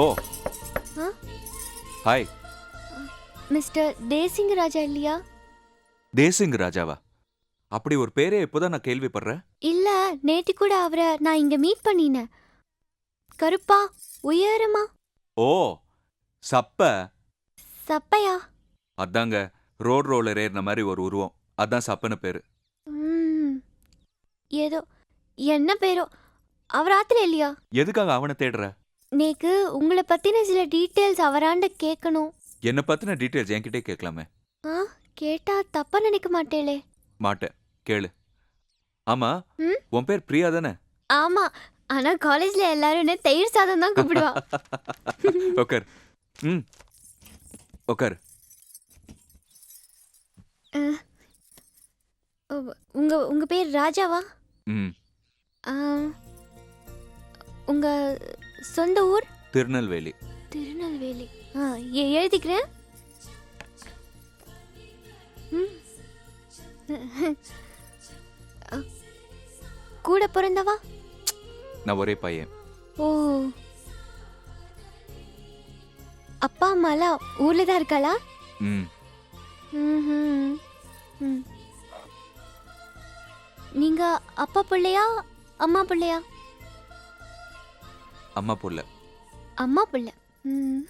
ஓ ஆ? Hi. Mister Desingh ராஜா இல்லையா? தேசிங் ராஜாவா? அப்படி ஒரு பேரே இப்போதான் நான் கேள்விப்படுறேன். இல்ல, நேத்து கூட அவரை நான் இங்க மீட் பண்ணினேன். கருப்பா, உயரமா. ஓ சப்ப. சப்பையா? அதாங்க, ரோட் ரோலர் ஏறின மாதிரி ஒரு உருவம். அதான் சப்பன்னு பேரு. ம், ஏதோ என்ன பேரோ. அவர் ஆத்துல இல்லையா? எதுக்காக அவனை தேடுற? நேக்கு உங்களை பத்தின சில டீட்டெயில்ஸ் அவராண்ட கேட்கணும். என்னை பத்தின டீட்டெயில்ஸ் என்கிட்டே கேட்கலாமே. ஆ, கேட்டா தப்பா நினைக்க மாட்டேளே? மாட்டேன், கேளு. ஆமா, ம்? உன் பேர் பிரியா தானே? ஆமா, ஆனா காலேஜ்ல எல்லாரும் என்ன தயிர் சாதம் தான் கூப்பிடுவா. உக்கார். ம் உக்கார். உங்க உங்க பேர் ராஜாவா? ம் ஆ, உங்க சொந்த ஊர்? திருநெல்வேலி. திருநெல்வேலி. ஆ, எழுதிக்கிறேன். ம். கூட பிறந்தவா? நான் ஒரே பையன். ஓ, அப்பா அம்மாலாம் ஊர்ல தான் இருக்காளா? ம் ம்ஹும். ம். நீங்க அப்பா பிள்ளையா அம்மா பிள்ளையா? அம்மா புள்ள. அம்மா பிள்ளை. ம்.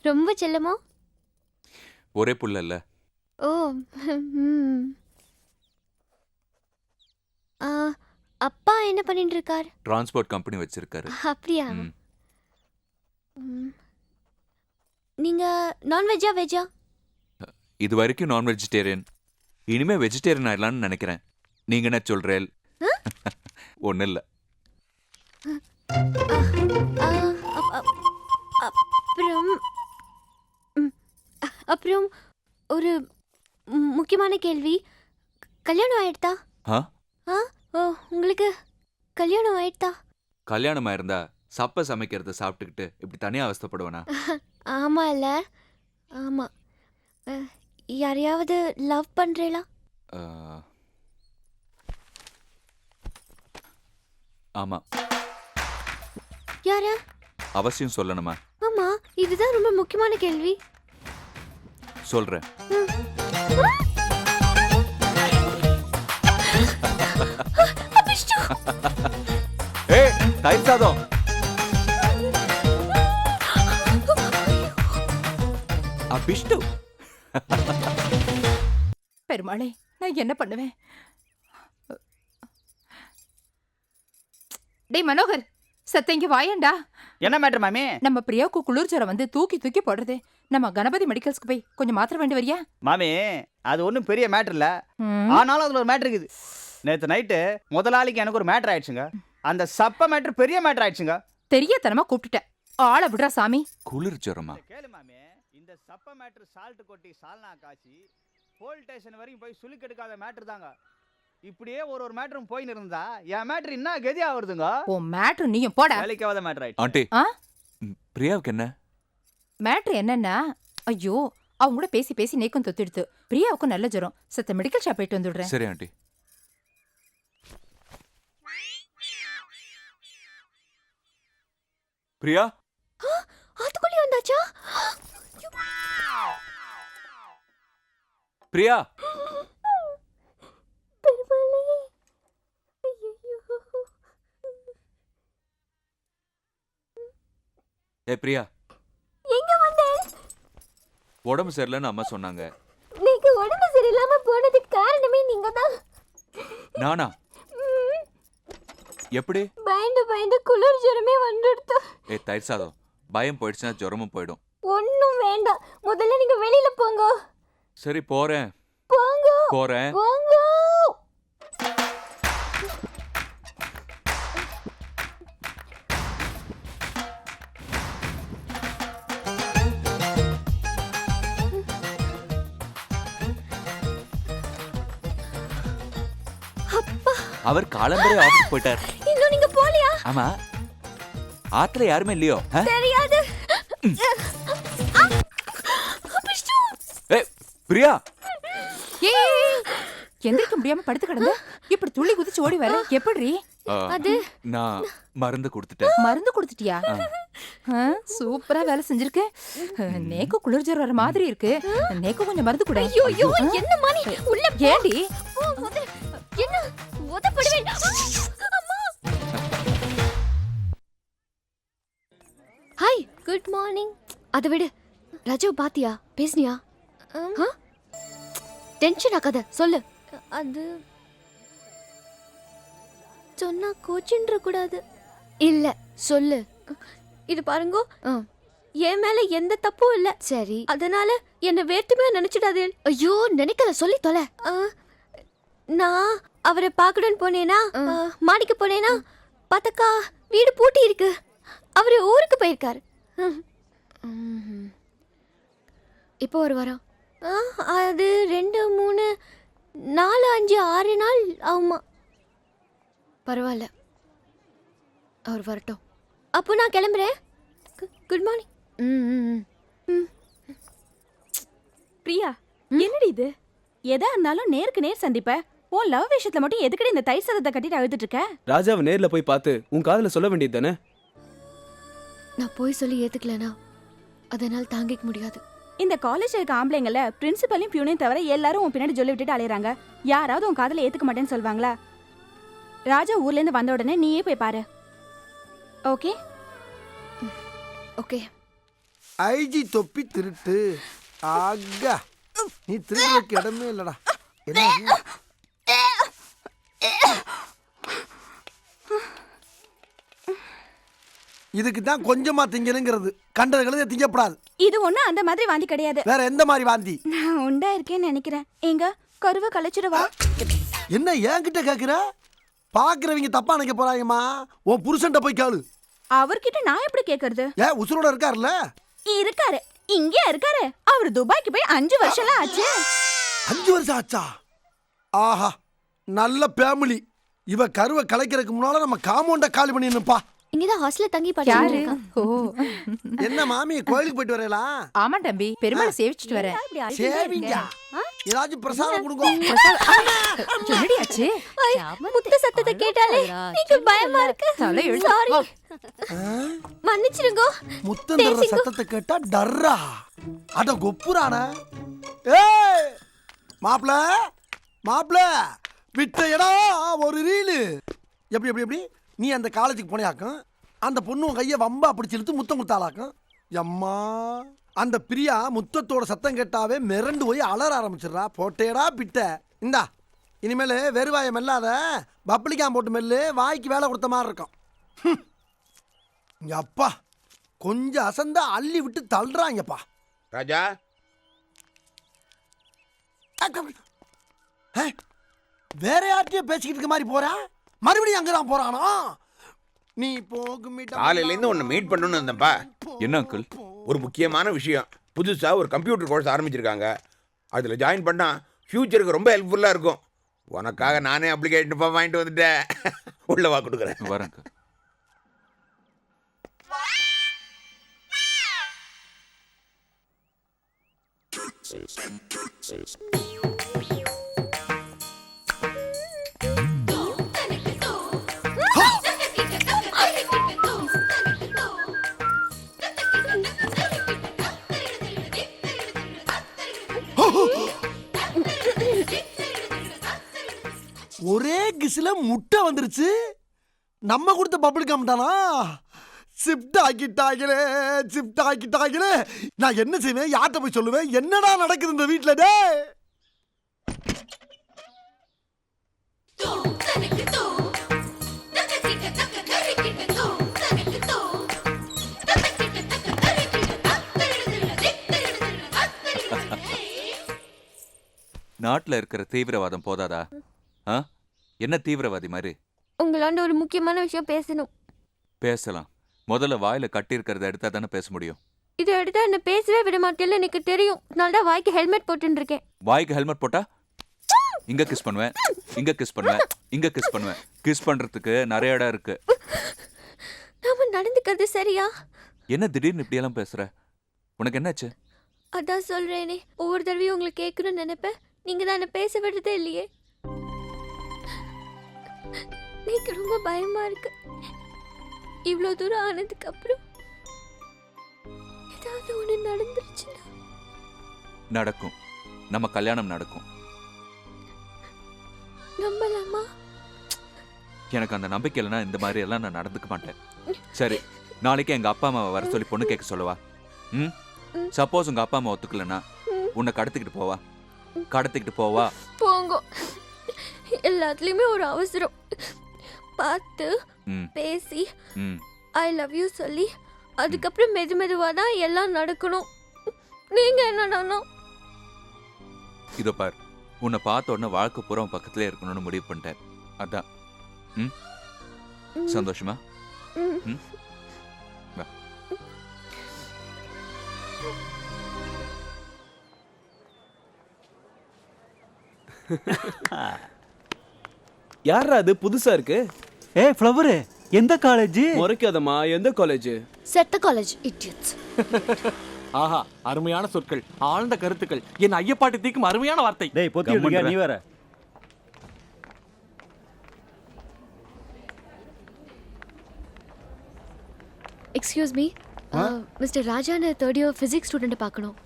ரொம்ப செல்லமோ? ஒரே புள்ள இல்ல. ஓ. ம். ஆ, அப்பா என்ன பண்ணிட்டு இருக்கார்? டிரான்ஸ்போர்ட் கம்பெனி வச்சிருக்காரு. அப்படியா? ம். ம். நீங்க நான்வெஜ்ஜா வெஜ்ஜா? இது வரைக்கும் நான் வெஜிடேரியன். இனிமே வெஜிடேரியன் ஆயிடலாம்னு நினைக்கிறேன். நீங்க என்ன சொல்றேன்? ஒன்னும் இல்ல. ஆ, அப்புறம் ம், அப்புறம் ஒரு முக்கியமான கேள்வி. கல்யாணம் ஆயிடுதா? ஆ? ஆ, ஓ, உங்களுக்கு கல்யாணம் ஆயிடுதா? கல்யாணமா இருந்தா சப்ப சமைக்கிறத சாப்பிட்டுக்கிட்டு இப்படி தனியா அவஸ்தைப்படுவேனா? ஆமா இல்ல? ஆமா. யாரையாவது லவ் பண்றீங்களா? ஆ, ஆமா. யார? அவசியம் சொல்லணுமா? ஆமா, இதுதான் ரொம்ப முக்கியமான கேள்வி. சொல்றேன். ஏய், தயிர் சாதம். அபிஷ்டு. பெருமாளே, நான் என்ன பண்ணுவேன்? டேய் மனோகர், சத்தங்க வாயேண்டா. என்ன மேட்டர் மாமி? நம்ம பிரியாவுக்கு குளிர் ஜுரம் வந்து தூக்கி தூக்கி போடுறது. நம்ம கணபதி மெடிக்கல்ஸ்க்கு போய் கொஞ்சம் மாத்திரை வேண்டி வரியா? மாமி, அது ஒன்றும் பெரிய மேட்டர் இல்ல. ஆனாலும் அதுல ஒரு மேட்டர் இருக்குது. நேற்று நைட்டு முதலாளிக்கு எனக்கு ஒரு மேட்டர் ஆயிடுச்சுங்க. அந்த சப்ப மேட்டர் பெரிய மேட்டர் ஆயிடுச்சுங்க. தெரியத்தனமா கூப்பிட்டுட்டேன். ஆளை விடுறா சாமி. குளிர் ஜுரமா? கேளு மாமி, இந்த சப்ப மேட்டர் சால்ட் கொட்டி சால்னா காய்ச்சி போலீஸ் ஸ்டேஷன் வரைக்கும் போய் சுளுக்கு எடுக்காத மேட்டர் தாங்க. இப்படியே ஒரு மேட்டரும் போயின்னு இருந்தா என் மேட்டர் என்ன கதி ஆகுதுங்க. ஓ மேட்ரு நீயும் போட. வேலைக்காத மேட்டர் ஆயிடுச்சு. ஆண்டி, ஆ? பிரியாவுக்கு என்ன? மேட்ரு என்னன்னா, ஐயோ அவங்க கூட பேசி பேசி நேக்கும் தொத்திடுத்து. பிரியாவுக்கும் நல்ல ஜுரம். சத்த மெடிக்கல் ஷாப் போயிட்டு வந்துடுறேன். சரி ஆண்டி. பிரியா, அதுக்குள்ளே வந்தாச்சா? பிரியா. பெருமாளே. ஐயையோ. ஏ பிரியா, எங்க வந்த? உடம்பு சரியில்லைன்னு அம்மா சொன்னாங்க. நீங்க உடம்பு சரியில்லாம போனதுக்கு காரணமே நீங்க தான். நானா? எப்படி? பயந்து பயந்து குளிர் ஜுரமே வந்துடுது. ஏ தயிர் சாதம், பயம் போயிடுச்சுன்னா ஜுரமும் போயிடும். ஒண்ணும் வேண்டாம், முதல்ல நீங்க வெளியில போங்க. சரி போறேன். போங்க போறேன். போங்க. அவர் காலம்பரே ஆபீஸ் போயிட்டார். இன்னும் நீங்க போலியா? ஆமா, ஆத்துல யாருமே இல்லையோ? தெரியாது. ஏ பிரியா. எந்திரிக்க முடியாம படுத்து கிடந்த இப்படி துள்ளி குதிச்சு ஓடி வர எப்படி? ஆ, அது நான் மருந்து கொடுத்துட்டேன். மருந்து கொடுத்துட்டியா? சூப்பரா வேலை செஞ்சிருக்க. நேக்கு குளிர் ஜுரம் வர மாதிரி இருக்கு. நேக்கு கொஞ்சம் மருந்து கொடு. ஐயோ ஐயோ என்ன மானி உள்ள போ. ஏண்டி? என்ன உதப்படுவேன். அம்மா. Hi good morning. அதை விடு. ரஜு பாத்தியா பேசுனியா? டென்ஷன் ஆகாத சொல்லு. அது சொன்னா கோச்சின்ற கூடாது. இல்ல சொல்லு. இது பாருங்க, என் மேல எந்த தப்பும் இல்ல. சரி, அதனால என்ன வேற்றுமையா நினைச்சிடாதே. ஐயோ நினைக்கல, சொல்லி தொலை. நான் அவரை பார்க்கணும்னு போனேனா, மாடிக்கு போனேனா, பார்த்தாக்கா வீடு பூட்டி இருக்கு. அவரு ஊருக்கு போயிருக்காரு. இப்போ ஒரு வாரம். அது 2 3 4 5 6 நாள் ஆகுமா. பரவாயில்ல, அவர் வரட்டும். அப்போ நான் கிளம்புறேன். Good morning. பிரியா, என்னடி இது? எதா இருந்தாலும் நேருக்கு நேர் சந்திப்ப. உன் லவ் விஷயத்துல மட்டும் எதுக்கடி இந்த தயிர் சாதத்தை கட்டிட்டு அழுதுட்டு இருக்க? ராஜாவை நேர்ல போய் பார்த்து உன் காதுல சொல்ல வேண்டியது தானே? நான் போய் சொல்லி ஏத்துக்கலனா அதனால் தாங்கிக்க முடியாது. இந்த காலேஜ் இருக்க ஆம்பளைங்கள பிரின்சிபலையும் பியூனையும் தவிர எல்லாரும் உன் பின்னாடி சொல்லி விட்டுட்டு அலையறாங்க. யாராவது உன் காதல ஏத்துக்க மாட்டேன்னு சொல்வாங்களா? ராஜா ஊர்ல இருந்து வந்த உடனே நீயே போய் பாரு. Okay okay. ஐஜி தொப்பி திருட்டு. ஆகா, நீ திருடுறதுக்கு இடமே இல்லடா. என்ன இதுக்கு தான் கொஞ்சமா திங்கணுங்கிறது. கண்டதுகளை திங்கப்படாது. இது ஒண்ணு அந்த மாதிரி வாந்தி கிடையாது. வேற எந்த மாதிரி வாந்தி? நான் உண்டா இருக்கேன்னு நினைக்கிறேன். எங்க கருவை கலைச்சிடவா? என்ன என்கிட்ட கேக்குற? பாக்குறவங்க தப்பா நினைக்க போறாங்கம்மா. உன் புருஷன்ட்ட போய் கேளு. அவர்கிட்ட நான் எப்படி கேக்குறது? ஏன் உசுரோட இருக்காருல்ல? இருக்காரு, இங்கே இருக்காரு. அவர் துபாய்க்கு போய் 5 வருஷம்லாம் ஆச்சு. 5 வருஷம் ஆச்சா? ஆஹா, நல்ல ஃபேமிலி. இவ கருவை கலைக்கிறதுக்கு முன்னால நம்ம காம்பவுண்ட காலி பண்ணிடணும்ப்பா. இங்கதான் ஹாஸ்டல்ல தங்கி யாரு? படிச்சிருக்கேன். ஓ, என்ன மாமி கோயிலுக்கு போயிட்டு வரலாம்? ஆமா தம்பி, பெருமாளை சேவிச்சிட்டு வரேன். சேவிங்க. ஏதாச்சும் பிரசாதம் கொடுங்க. என்னடி ஆச்சு? முத்த சத்தத்தை கேட்டாலே எனக்கு பயமா இருக்கு. தலை எழுத்து. சாரி, மன்னிச்சிடுங்க. முத்தம் தர்ற சத்தத்தை கேட்டா டர்ரா. அட கொப்புரான. ஏய் மாப்ள, மாப்ள விட்ட இடம் ஒரு ரீலு. எப்படி எப்படி எப்படி நீ அந்த காலேஜுக்கு போனியாக்கும், அந்த பொண்ணு உன் கையை வம்பா பிடிச்சி இழுத்து முத்தம் கொடுத்தாளாக்கும். எம்மா, அந்த பிரியா முத்தத்தோட சத்தம் கேட்டாவே மிரண்டு போய் அலற ஆரம்பிச்சிடுறா. போட்டேடா பிட்ட. இந்தா இனிமேல் வெறுவாயை மெல்லாத, பப்ளிகாம் போட்டு மெல்லு. வாய்க்கு வேலை கொடுத்த மாதிரி இருக்கும். இங்க அப்பா கொஞ்சம் அசந்தா அள்ளி விட்டு தள்ளுறாங்கப்பா. ராஜா, வேற யார்கிட்டயும் பேசிக்கிட்டு இருக்க மாதிரி போற, மறுபடியும் அங்கதான் போறானா? நீ போகும் காலையில இருந்து உன்னை மீட் பண்ணணும்னு இருந்தப்பா. என்ன அங்கிள்? ஒரு முக்கியமான விஷயம். புதுசா ஒரு கம்ப்யூட்டர் கோர்ஸ் ஆரம்பிச்சிருக்காங்க. அதுல ஜாயின் பண்ணா ஃபியூச்சருக்கு ரொம்ப ஹெல்ப்ஃபுல்லா இருக்கும். உனக்காக நானே அப்ளிகேஷன் வாங்கிட்டு வந்துட்டேன். உள்ள வா, கொடுக்குறேன். வரேங்க. ஒரே கிஸ்ல முட்டை வந்துருச்சு. நம்ம கொடுத்த பப்ளிக் தானா? ஷிஃப்ட் ஆக்கிட்டாங்களே, ஷிஃப்ட் ஆக்கிட்டாங்களே. நான் என்ன செய்வேன், யார்கிட்ட போய் சொல்லுவேன்? என்னடா நடக்குது இந்த வீட்டுல? டே நாட்டுல இருக்கிற தீவிரவாதம் போதாதா? என்ன தீவிரவாதி மாதிரி? உங்களாண்ட ஒரு முக்கியமான விஷயம் பேசணும். பேசலாம். முதல்ல வாயில கட்டி இருக்கிறத எடுத்தா தானே பேச முடியும். இதை எடுத்தா என்ன பேசவே விட மாட்டேன்னு எனக்கு தெரியும். நான் தான் வாய்க்கு ஹெல்மெட் போட்டுன்னு இருக்கேன். வாய்க்கு ஹெல்மெட் போட்டா இங்க கிஸ் பண்ணுவேன், இங்க கிஸ் பண்ணுவேன், இங்க கிஸ் பண்ணுவேன். கிஸ் பண்றதுக்கு நிறைய இடம் இருக்கு. நாம நடந்துக்கிறது சரியா? என்ன திடீர்னு இப்படி எல்லாம் பேசுற? உனக்கு என்னாச்சு? அதான் சொல்றேனே, ஒவ்வொரு தடவையும் உங்களுக்கு கேட்கணும்னு நினைப்பேன். நீங்க தான் என்ன பேச விடுறதே இல்லையே. எனக்கு ரொம்ப பயமா இருக்கு. இவ்வளோ தூரம் ஆனதுக்கு அப்புறம் ஏதாவது ஒன்று நடந்துருச்சுன்னா நடக்கும். நம்ம கல்யாணம் நடக்கும். நம்பலாமா? எனக்கு அந்த நம்பிக்கை இல்லைன்னா இந்த மாதிரி எல்லாம் நான் நடந்துக்க மாட்டேன். சரி, நாளைக்கு எங்க அப்பா அம்மாவை வர சொல்லி பொண்ணு கேட்க சொல்லவா? ம். சப்போஸ் உங்க அப்பா அம்மா ஒத்துக்கலன்னா உன்னை கடத்திக்கிட்டு போவா. போங்க. எல்லாத்துலயுமே ஒரு அவசரம். பார்த்து ம். பேசி ம். ஐ லவ் யூ சொல்லி அதுக்கப்புறம் மெதுவா தான் எல்லாம் நடக்கணும். நீங்க என்னடானா? இதோ பார், உன்னை பார்த்த உடனே வாழ்க்கை பூரா உன் பக்கத்திலே இருக்கணும்னு முடிவு பண்ணிட்டேன். அதான். ம். சந்தோஷமா? ம். ம். வா. யாரா அது புதுசா இருக்கு? ஏய் ஃப்ளவரு, எந்த காலேஜ்? முறைக்காதம்மா, எந்த காலேஜ்? செத்த காலேஜ் இடியட்ஸ். ஆஹா, அருமையான சொற்கள், ஆழ்ந்த கருத்துக்கள், என் ஐயப்பாட்டு தீக்கும் அருமையான வார்த்தை. டேய் பொத்தி விடுங்க, நீ வேற. எக்ஸ்கியூஸ் மீ, மிஸ்டர் ராஜான தேர்ட் இயர் ஃபிசிக்ஸ் ஸ்டூடெண்ட் பார்க்கணும்.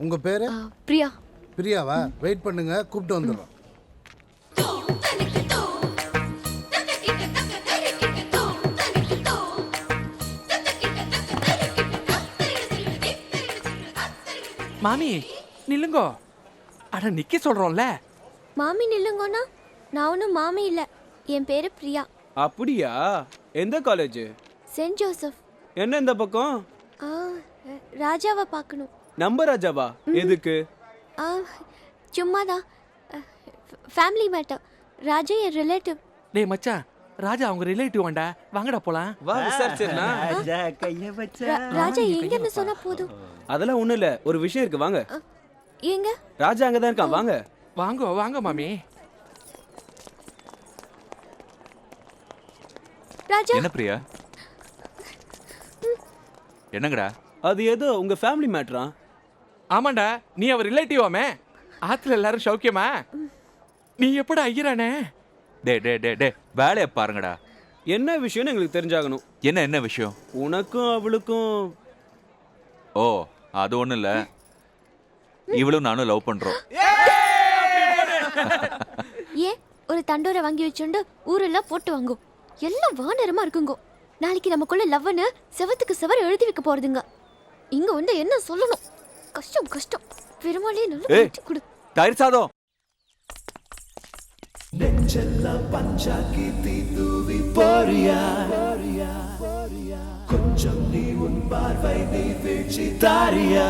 உங்க பேரு? பிரியா. பிரியாவா? வெயிட் பண்ணுங்க, கூப்பிட்டு வந்துடுறோம். மாமி நில்லுங்கோ. அட நிக்க சொல்றோம்ல. மாமி நில்லுங்கண்ணா. நான் ஒன்றும் மாமி இல்லை, என் பேரு பிரியா. அப்படியா? எந்த காலேஜ்? Send Joseph. என்ன இந்த பக்கம்? ஆ, ராஜாவை பார்க்கணும். நம்ம ராஜாவா? எதுக்கு? ஆ, சும்மாதான். Family matter. ராஜா என் ரிலேட்டிவ். டேய் மச்சான், ராஜா அவங்க ரிலேட்டிவ் வாண்டா, வாங்கடா போலாம். வா விசாரிச்சிருந்தா. ராஜா கைய வச்சா. ராஜா எங்கன்னு சொன்னா போதும். அதெல்லாம் ஒண்ணும் இல்ல, ஒரு விஷயம் இருக்கு, வாங்க. எங்க? ராஜா அங்கதான் இருக்கான், வாங்க. வாங்க வாங்க மாமி. ராஜா. என்ன பிரியா? என்னங்கடா? அது ஏதோ உங்க ஃபேமிலி மேட்டரா? ஆமாண்டா, நீ அவர் ரிலேட்டிவ் ஆமே. ஆத்துல எல்லாரும் சௌக்கியமா? நீ எப்படா ஐயரானே? டே வேலையை பாருங்கடா. என்ன விஷயம்னு எங்களுக்கு தெரிஞ்சாகணும். என்ன விஷயம்? உனக்கும் அவளுக்கும். ஓ, அது ஒண்ணும் இல்ல. இவளும் நானும் லவ் பண்றோம். ஏன் ஒரு தண்டோரை வாங்கி வச்சுண்டு ஊரெல்லாம் போட்டு வாங்கும். எல்லாம் வானரமா இருக்குங்கோ. நாளைக்கு நமக்குள்ள லவ்னு செவத்துக்கு செவர் எழுதி வைக்க போறதுங்க. இங்க வந்து என்ன சொல்லணும்? கஷ்டம். பெருமாளே நல்ல புத்தி கொடு. தயிர் சாதம். நெஞ்செல்லாம் பஞ்சாக்கி தீதுவி போறியா? கொஞ்சம் நீ உன் பார்வை நீ வீழ்ச்சி தாரியா?